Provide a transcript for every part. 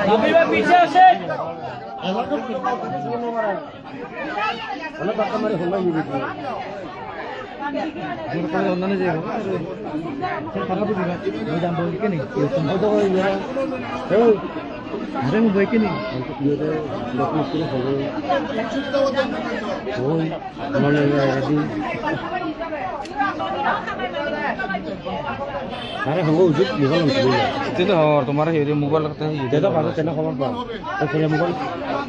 पीछे से अरे मैं बैठे नहीं अरे हम उचित मोबाइल तो और तुम्हारा ये मोबाइल लगता है ये तो बात चला खबर पा तो फिर मोबाइल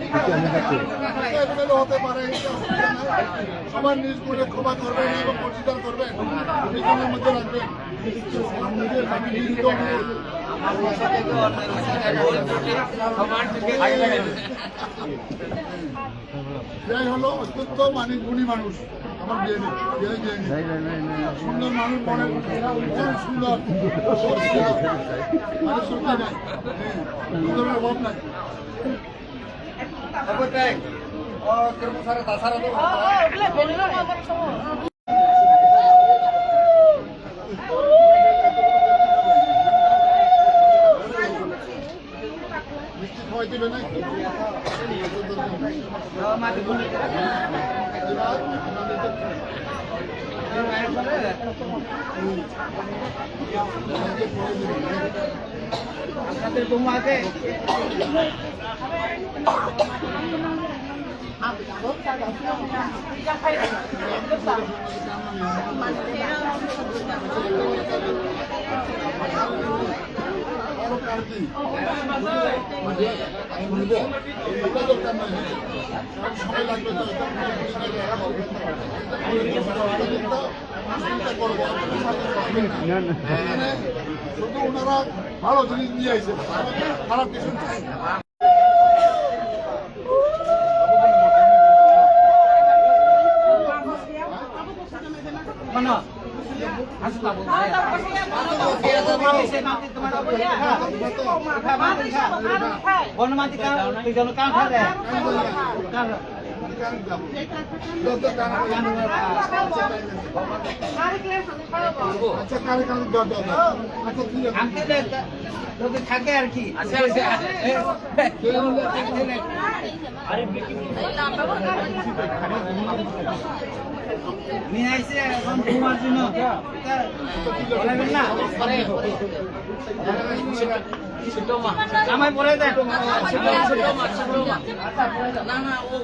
कितने हमें करते होते पारे সবার নিজ করে ক্ষমা করবেন এবং পরিষ্কার করবেন নিজের মধ্যে রাখবেন নিজের বাকি নিহিত যাই হলো অত্যন্ত মানিক গুণী মানুষ আমার বিয়ে সুন্দর মানুষ মনে সুন্দর সুন্দরের অভাব নাই শুধু ওনারা ভালো জিনিস নিয়ে আসছে খারাপ কিছু চাই থাকে আর কি নিয়ে আইসে এখন তোমার জন্য বলবেন না আমায় বলে দেন না না ও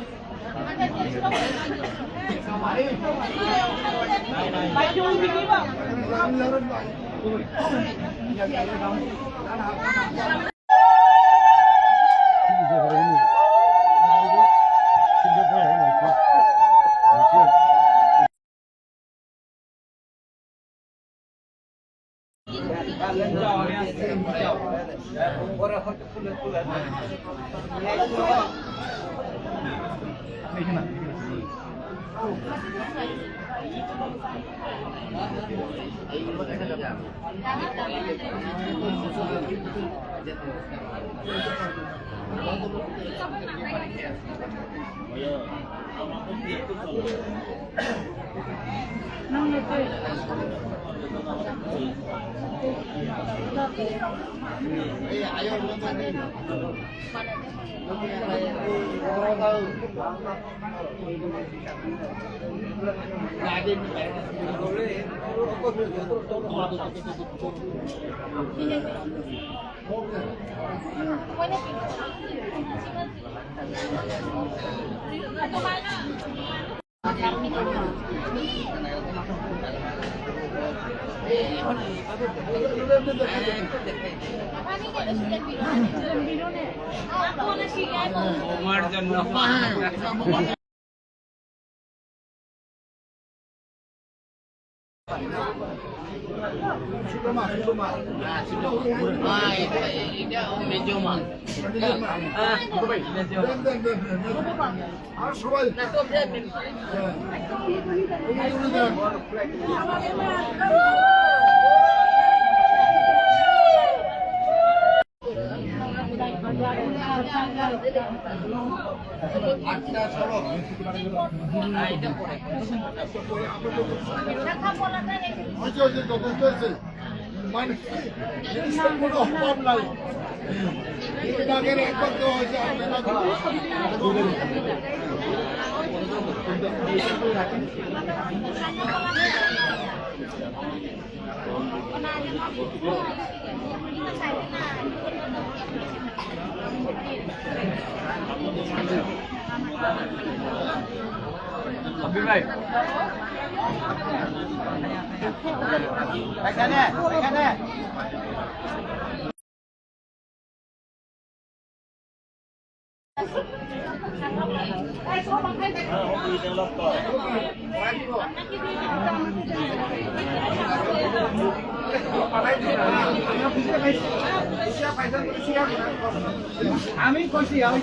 মানে কোনো অভাব নাই বিভাগের একবার দেওয়া হয়েছে আর এখানে আমি কইছি আমি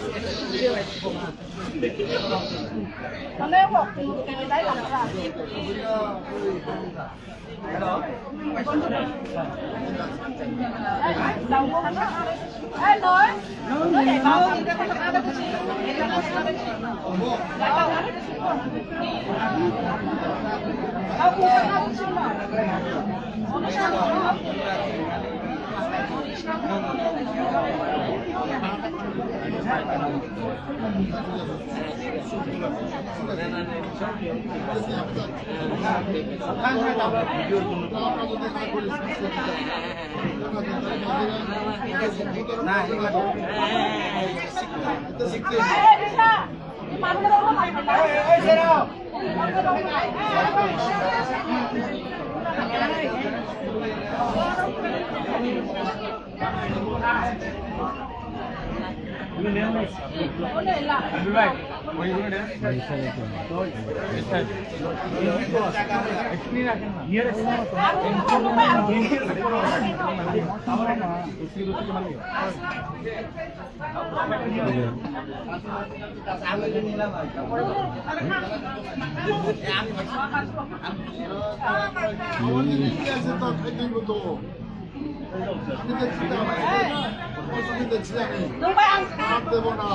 দেবো না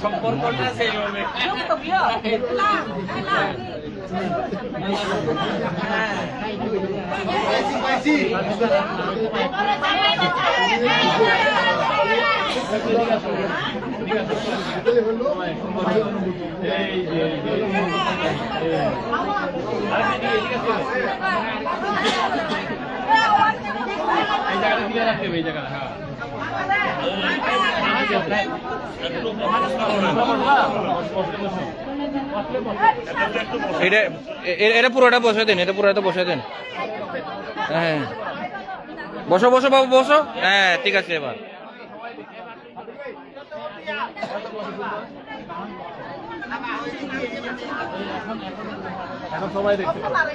সম্পর্কটা সেইভাবে এটা পুরোটা বসে দেন, এটা পুরোটা বসে দেন। হ্যাঁ বসো বসো বাবু বসো। হ্যাঁ ঠিক আছে এবার এখন সবাই দেখতে পাবে।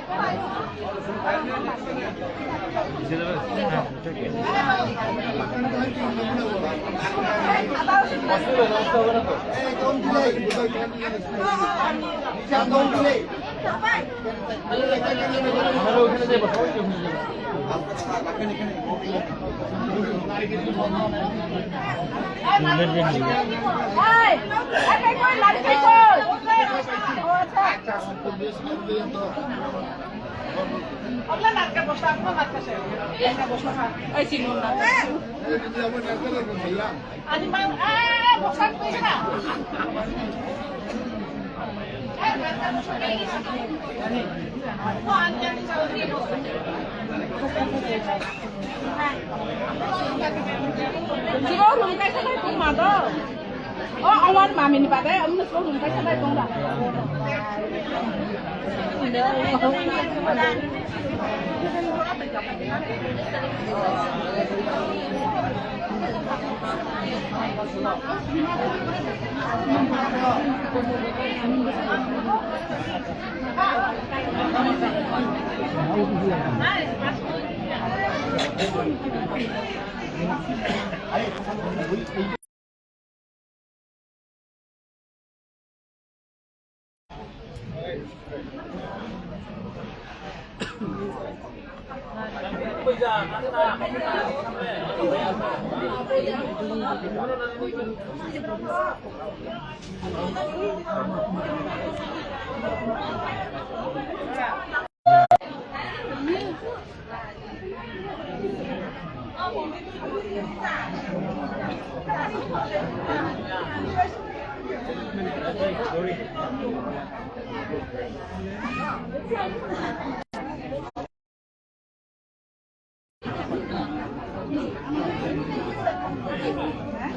Ông mami ni pada, ông nak suruh kita sampai tong dah.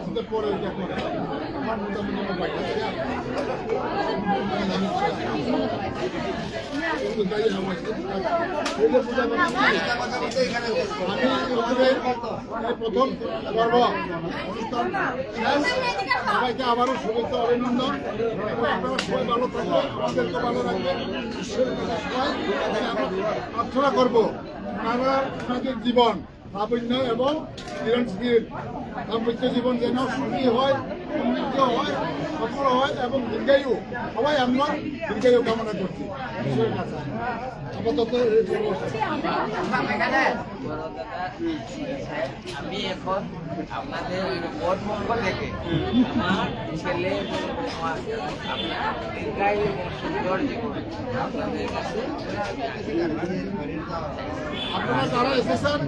আমাদের পরে এটা করে আমার মোটামুটি আমার বাইক আছে কিন্তু তাই আমার এই যে পূজা করছি, আমি ওদের এই প্রথম পর্ব অনুষ্ঠান শেষ। সবাইকে আবারও শুভেচ্ছা অভিনন্দন এবং আপনারা সবাই ভালো থাকবেন, আমাদেরকে ভালো রাখবেন, ঈশ্বরের কাছে সবাই আমরা প্রার্থনা করবো ওনাদের জীবন লাবণ্য এবং চিরঞ্জীব দাম্পত্য জীবন যেন সুখী হয়, সমৃদ্ধ হয়, সফল হয় এবং দীর্ঘায়ু সবাই আমরা দীর্ঘায়ু কামনা করছি ঈশ্বরের কাছে। আপাতত এই আমি এখন আপনাদের বোর্ড পক্ষ থেকে আমার ছেলে আমার দীর্ঘায়ু এবং সুন্দর জীবন আপনাদের কাছে আপনারা যারা এসেছেন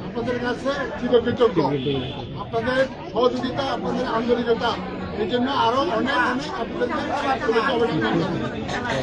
আপনাদের কাছে চিরকৃতজ্ঞ। আপনাদের সহযোগিতা, আপনাদের আন্তরিকতা, এই জন্য আরো অনেক অনেক আপনাদেরকে শুভেচ্ছা অভিনন্দন জানাই।